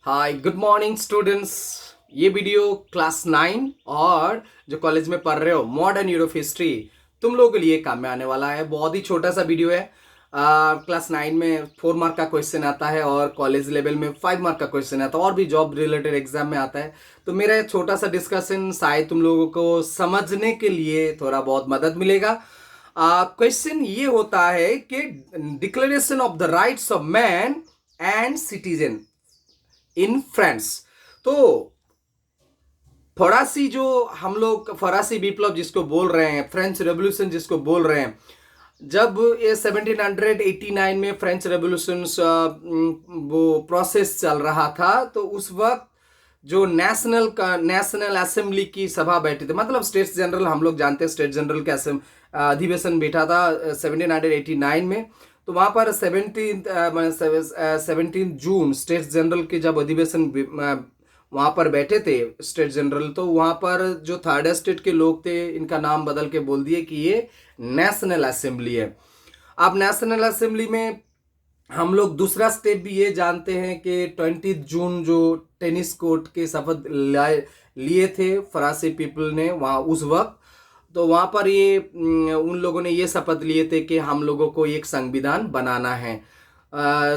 Hi good morning students. ये video class 9 और जो कॉलेज में पढ़ रहे हो मॉडर्न यूरोप हिस्ट्री तुम लोगों के लिए काम में आने वाला है। बहुत ही छोटा सा वीडियो है। क्लास 9 में 4 मार्क का क्वेश्चन आता है और कॉलेज लेवल में 5 मार्क का क्वेश्चन आता है और भी जॉब रिलेटेड एग्जाम में आता है। तो मेरा एक छोटा सा डिस्कशन शायद तुम लोगों को समझने के लिए थोड़ा बहुत मदद मिलेगा। क्वेश्चन ये होता है कि declaration of the rights of man and citizen in France. तो फरासी जो हम लोग फरासी विप्लव जिसको बोल रहे हैं, फ्रेंच रेवोल्यूशन जिसको बोल रहे हैं, जब ये 1789 में फ्रेंच रेवोल्यूशन वो प्रोसेस चल रहा था तो उस वक्त जो नेशनल असेंबली की सभा बैठी थी, मतलब स्टेट्स जनरल, हम लोग जानते हैं स्टेट जनरल के अधिवेशन बैठा था 1789 में। तो वहां पर 17 जून स्टेट्स जनरल के जब अधिवेशन वहां पर बैठे थे स्टेट जनरल, तो वहां पर जो थर्ड स्टेट के लोग थे इनका नाम बदल के बोल दिए कि ये नेशनल असेंबली है। अब नेशनल असेंबली में हम लोग दूसरा स्टेप भी ये जानते हैं कि 20 जून जो टेनिस कोर्ट के शपथ लिए थे फरासी पीपल ने वहाँ उस वक्त, तो वहाँ पर ये उन लोगों ने ये शपथ लिए थे कि हम लोगों को एक संविधान बनाना है।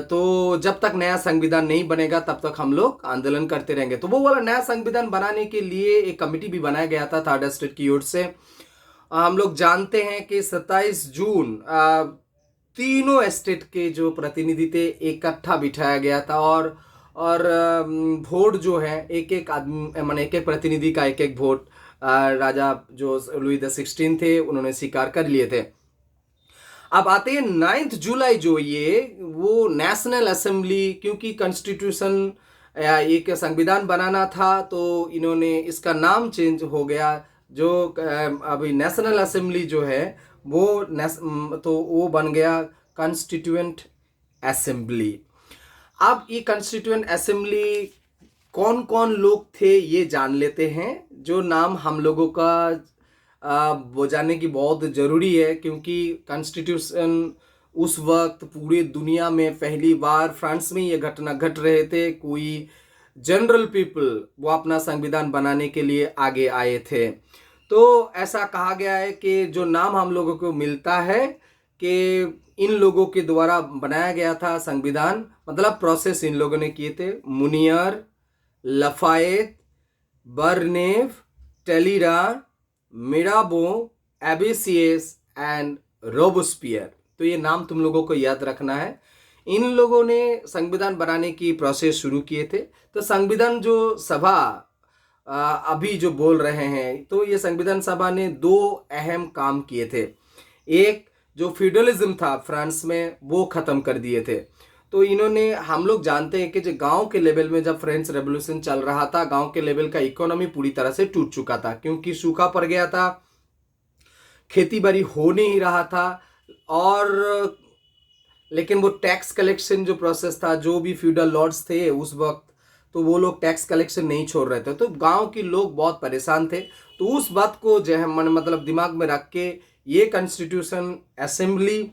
तो जब तक नया संविधान नहीं बनेगा तब तक हम लोग आंदोलन करते रहेंगे। तो वो वाला नया संविधान बनाने के लिए एक कमेटी भी बनाया गया था थर्ड स्टेट की ओर से। हम लोग जानते हैं कि 27 जून तीनों स्टेट के जो प्रतिनिधि थे इकट्ठा बिठाया गया था और वोट जो है एक एक आदमी माने एक एक प्रतिनिधि का एक एक वोट राजा जो लुई द 16 थे उन्होंने स्वीकार कर लिए थे। अब आते हैं 9 जुलाई जो ये वो नेशनल असेंबली, क्योंकि कॉन्स्टिट्यूशन एक संविधान बनाना था तो इन्होंने इसका नाम चेंज हो गया। जो अभी नेशनल असेंबली जो है वो तो वो बन गया कॉन्स्टिट्यूएंट असेंबली। अब ये कॉन्स्टिट्यूएंट असेंबली कौन कौन लोग थे ये जान लेते हैं, जो नाम हम लोगों का वो जानने की बहुत ज़रूरी है, क्योंकि कॉन्स्टिट्यूशन उस वक्त पूरे दुनिया में पहली बार फ्रांस में ये घटना घट रहे थे। कोई जनरल पीपल वो अपना संविधान बनाने के लिए आगे आए थे। तो ऐसा कहा गया है कि जो नाम हम लोगों को मिलता है कि इन लोगों के द्वारा बनाया गया था संविधान, मतलब प्रोसेस इन लोगों ने किए थे। Mounier, Lafayette, Barnave, Talleyrand, Mirabeau, Abbe Sieyes and Robespierre. तो ये नाम तुम लोगों को याद रखना है। इन लोगों ने संविधान बनाने की प्रोसेस शुरू किए थे। तो संविधान जो सभा अभी जो बोल रहे हैं, तो ये संविधान सभा ने दो अहम काम किए थे। एक जो फ्यूडलिज्म था फ्रांस में वो खत्म कर दिए थे। तो इन्होंने, हम लोग जानते हैं कि जो गांव के लेवल में जब फ्रेंच रेवोल्यूशन चल रहा था, गांव के लेवल का इकोनॉमी पूरी तरह से टूट चुका था, क्योंकि सूखा पड़ गया था, खेती बाड़ी हो नहीं रहा था। और लेकिन वो टैक्स कलेक्शन जो प्रोसेस था, जो भी फ्यूडल लॉर्ड्स थे उस वक्त, तो वो लोग टैक्स कलेक्शन नहीं छोड़ रहे थे, तो गांव के लोग बहुत परेशान थे। तो उस बात को जो है मतलब दिमाग में रख के ये कॉन्स्टिट्यूशन असेंबली,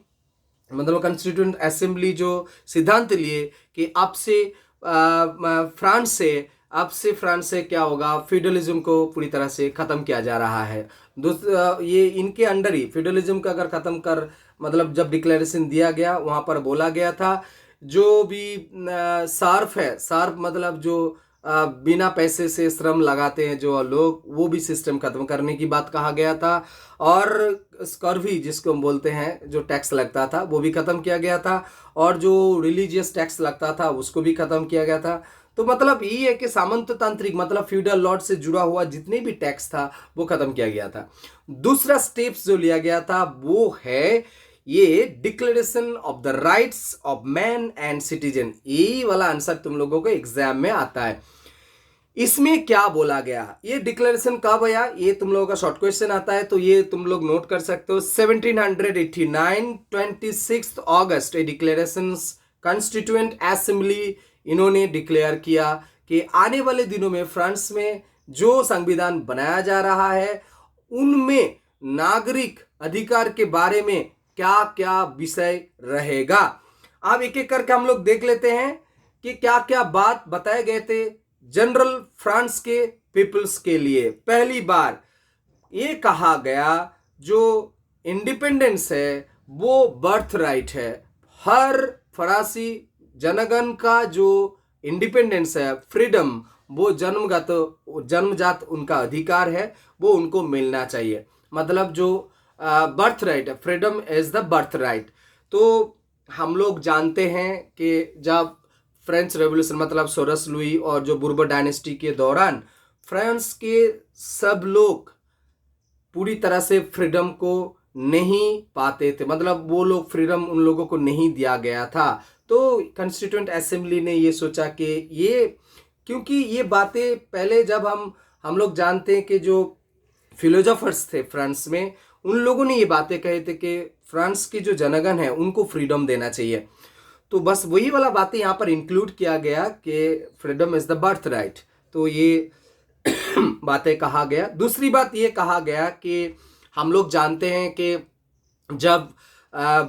मतलब कॉन्स्टिट्यूएंट असेंबली जो सिद्धांत लिए कि अब से फ्रांस से क्या होगा, फ्यूडलिज्म को पूरी तरह से खत्म किया जा रहा है। ये इनके अंडर ही फ्यूडलिज्म का अगर खत्म कर, मतलब जब डिक्लेरेशन दिया गया वहां पर बोला गया था जो भी सार्फ मतलब जो बिना पैसे से श्रम लगाते हैं जो लोग, वो भी सिस्टम खत्म करने की बात कहा गया था। और स्कर्वी जिसको हम बोलते हैं, जो टैक्स लगता था वो भी खत्म किया गया था, और जो रिलीजियस टैक्स लगता था उसको भी खत्म किया गया था। तो मतलब ये है कि सामंततांत्रिक मतलब फ्यूडल लॉर्ड से जुड़ा हुआ जितने भी टैक्स था वो खत्म किया गया था। दूसरा स्टेप्स जो लिया गया था वो है ये declaration of the rights of man and citizen. ये वाला आंसर तुम लोगों को एग्जाम में आता है। इसमें क्या बोला गया, ये डिक्लेरेशन कब आया, ये तुम लोगों का शॉर्ट क्वेश्चन आता है, तो ये तुम लोग नोट कर सकते हो। 1789 26 अगस्त, ए डिक्लेरेशन कॉन्स्टिट्यूएंट असेंबली इन्होंने डिक्लेयर किया कि आने वाले दिनों में फ्रांस में जो संविधान बनाया जा रहा है उनमें नागरिक अधिकार के बारे में क्या क्या विषय रहेगा। अब एक एक करके हम लोग देख लेते हैं कि क्या क्या बात बताए गए थे जनरल फ्रांस के पीपल्स के लिए। पहली बार ये कहा गया जो इंडिपेंडेंस है वो बर्थ राइट है। हर फरासी जनगण का जो इंडिपेंडेंस है, फ्रीडम, वो जन्मजात उनका अधिकार है, वो उनको मिलना चाहिए। मतलब जो बर्थ राइट है, freedom is the birth right. तो हम लोग जानते हैं कि जब फ्रेंच रेवोल्यूशन मतलब सोरस लुई और जो बुर्बन डायनेस्टी के दौरान फ्रांस के सब लोग पूरी तरह से फ्रीडम को नहीं पाते थे, मतलब वो लोग फ्रीडम उन लोगों को नहीं दिया गया था। तो कॉन्स्टिट्यूएंट असेंबली ने ये सोचा कि ये, क्योंकि ये बातें पहले जब हम लोग जानते हैं कि जो फिलोसोफर्स थे फ्रांस में, उन लोगों ने ये बातें कहे थे कि फ्रांस की जो जनगण है उनको फ्रीडम देना चाहिए। तो बस वही वाला बातें यहाँ पर इंक्लूड किया गया कि freedom is the birth right. तो ये बातें कहा गया। दूसरी बात ये कहा गया कि हम लोग जानते हैं कि जब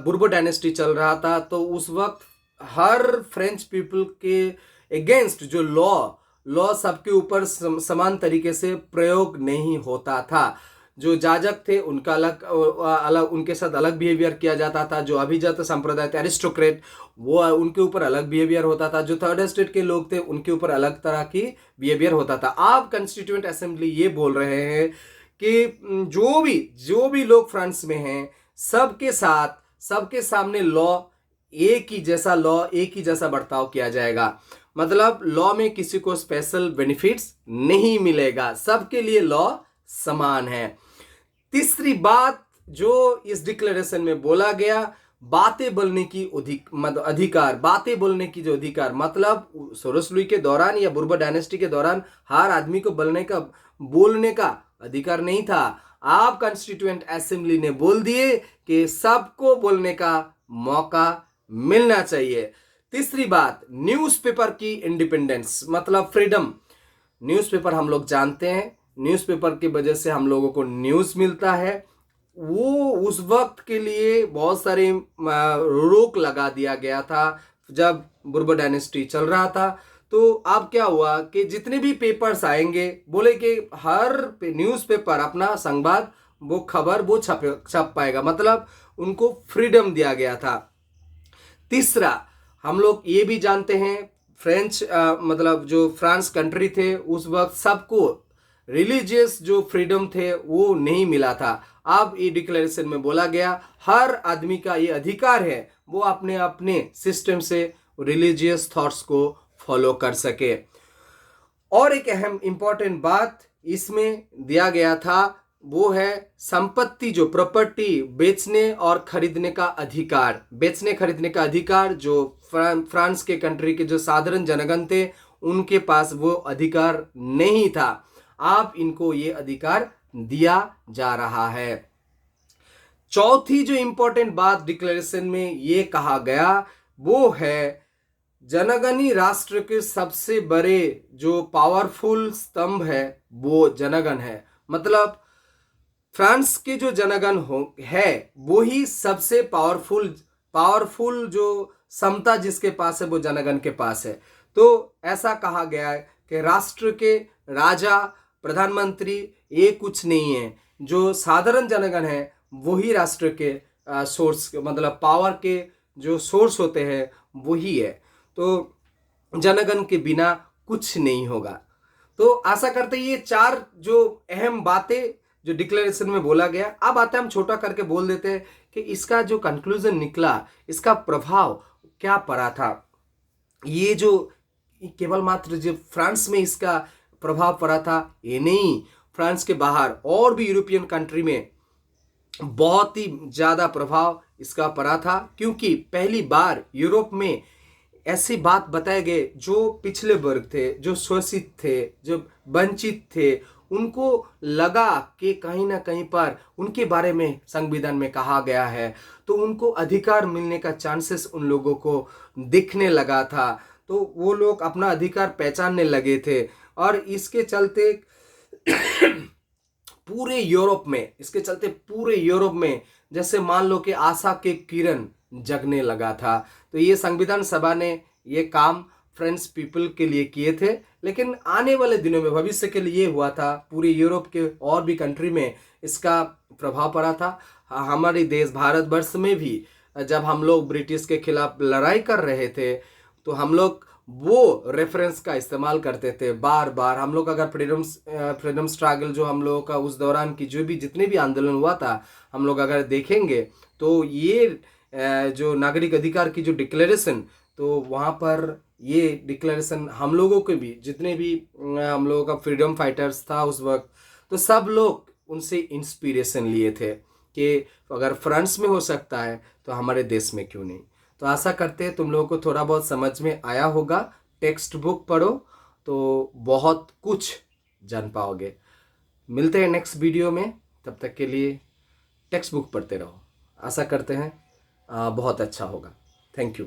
बुर्बो डायनेस्टी चल रहा था तो उस वक्त हर फ्रेंच पीपल के अगेंस्ट जो लॉ सबके ऊपर समान तरीके से प्रयोग नहीं होता था। जो जाजक थे उनका अलग उनके साथ अलग बिहेवियर किया जाता था। जो अभिजात संप्रदाय थे, एरिस्टोक्रेट, वो उनके ऊपर अलग बिहेवियर होता था। जो थर्ड स्टेट के लोग थे उनके ऊपर अलग तरह की बिहेवियर होता था। आप कॉन्स्टिट्यूएंट असेंबली ये बोल रहे हैं कि जो भी लोग फ्रांस में हैं सबके साथ सबके सामने एक ही जैसा बर्ताव किया जाएगा। मतलब लॉ में किसी को स्पेशल बेनिफिट्स नहीं मिलेगा, सबके लिए लॉ समान है। तीसरी बात जो इस डिक्लेरेशन में बोला गया, बातें बोलने की अधिकार, बातें बोलने की जो अधिकार, मतलब सोरस लुई के दौरान या बुर्बन डायनेस्टी के दौरान हर आदमी को बोलने का अधिकार नहीं था। आप कॉन्स्टिट्यूएंट असेंबली ने बोल दिए कि सबको बोलने का मौका मिलना चाहिए। तीसरी बात, न्यूज़पेपर की इंडिपेंडेंस मतलब फ्रीडम। न्यूज़पेपर हम लोग जानते हैं, न्यूज़पेपर की वजह से हम लोगों को न्यूज़ मिलता है। वो उस वक्त के लिए बहुत सारे रोक लगा दिया गया था जब बुर्बन डायनेस्टी चल रहा था। तो अब क्या हुआ कि जितने भी पेपर्स आएंगे, बोले कि हर न्यूज़पेपर अपना संवाद, वो खबर वो छप पाएगा, मतलब उनको फ्रीडम दिया गया था। तीसरा, हम लोग ये भी जानते हैं फ्रेंच मतलब जो फ्रांस कंट्री थे उस वक्त सबको रिलीजियस जो फ्रीडम थे वो नहीं मिला था। अब ये डिक्लेरेशन में बोला गया हर आदमी का ये अधिकार है वो अपने अपने सिस्टम से रिलीजियस थॉट्स को फॉलो कर सके। और एक अहम इंपॉर्टेंट बात इसमें दिया गया था वो है संपत्ति, जो प्रॉपर्टी बेचने और खरीदने का अधिकार। बेचने खरीदने का अधिकार जो फ्रांस के कंट्री के जो साधारण जनगण थे उनके पास वो अधिकार नहीं था। आप इनको ये अधिकार दिया जा रहा है। चौथी जो इंपॉर्टेंट बात डिक्लेरेशन में ये कहा गया वो है जनगणीय राष्ट्र के सबसे बड़े जो पावरफुल स्तंभ है वो जनगण है। मतलब फ्रांस के जो जनगण है वो ही सबसे पावरफुल जो क्षमता जिसके पास है वो जनगण के पास है। तो ऐसा कहा गया है कि राष्ट्र के राजा, प्रधानमंत्री ये कुछ नहीं है, जो साधारण जनगण है वही राष्ट्र के सोर्स मतलब पावर के जो सोर्स होते हैं वही है। तो जनगण के बिना कुछ नहीं होगा। तो आशा करते ये चार जो अहम बातें जो डिक्लेरेशन में बोला गया, अब आते हम छोटा करके बोल देते हैं कि इसका जो कंक्लूजन निकला, इसका प्रभाव क्या पड़ा था। ये जो केवल मात्र जो फ्रांस में इसका प्रभाव पड़ा था ये नहीं, फ्रांस के बाहर और भी यूरोपियन कंट्री में बहुत ही ज़्यादा प्रभाव इसका पड़ा था। क्योंकि पहली बार यूरोप में ऐसी बात बताए गए जो पिछले वर्ग थे, जो शोषित थे, जो वंचित थे, उनको लगा कि कहीं ना कहीं पर उनके बारे में संविधान में कहा गया है तो उनको अधिकार मिलने का चांसेस उन लोगों को दिखने लगा था। तो वो लोग अपना अधिकार पहचानने लगे थे और इसके चलते पूरे यूरोप में जैसे मान लो कि आशा के किरण जगने लगा था। तो ये संविधान सभा ने ये काम फ्रेंच पीपल के लिए किए थे, लेकिन आने वाले दिनों में भविष्य के लिए हुआ था। पूरी यूरोप के और भी कंट्री में इसका प्रभाव पड़ा था। हमारे देश भारतवर्ष में भी जब हम लोग ब्रिटिश के खिलाफ लड़ाई कर रहे थे तो हम लोग वो रेफरेंस का इस्तेमाल करते थे बार बार। हम लोग अगर फ्रीडम स्ट्रगल जो हम लोगों का उस दौरान की जो भी जितने भी आंदोलन हुआ था, हम लोग अगर देखेंगे तो ये जो नागरिक अधिकार की जो डिक्लेरेशन, तो वहाँ पर ये डिक्लेरेशन हम लोगों के भी जितने भी हम लोगों का फ्रीडम फाइटर्स था उस वक्त, तो सब लोग उनसे इंस्पिरेशन लिए थे कि अगर फ्रांस में हो सकता है तो हमारे देश में क्यों नहीं। तो आशा करते हैं तुम लोगों को थोड़ा बहुत समझ में आया होगा। टेक्स्ट बुक पढ़ो तो बहुत कुछ जान पाओगे। मिलते हैं नेक्स्ट वीडियो में, तब तक के लिए टेक्स्ट बुक पढ़ते रहो। आशा करते हैं बहुत अच्छा होगा। Thank you.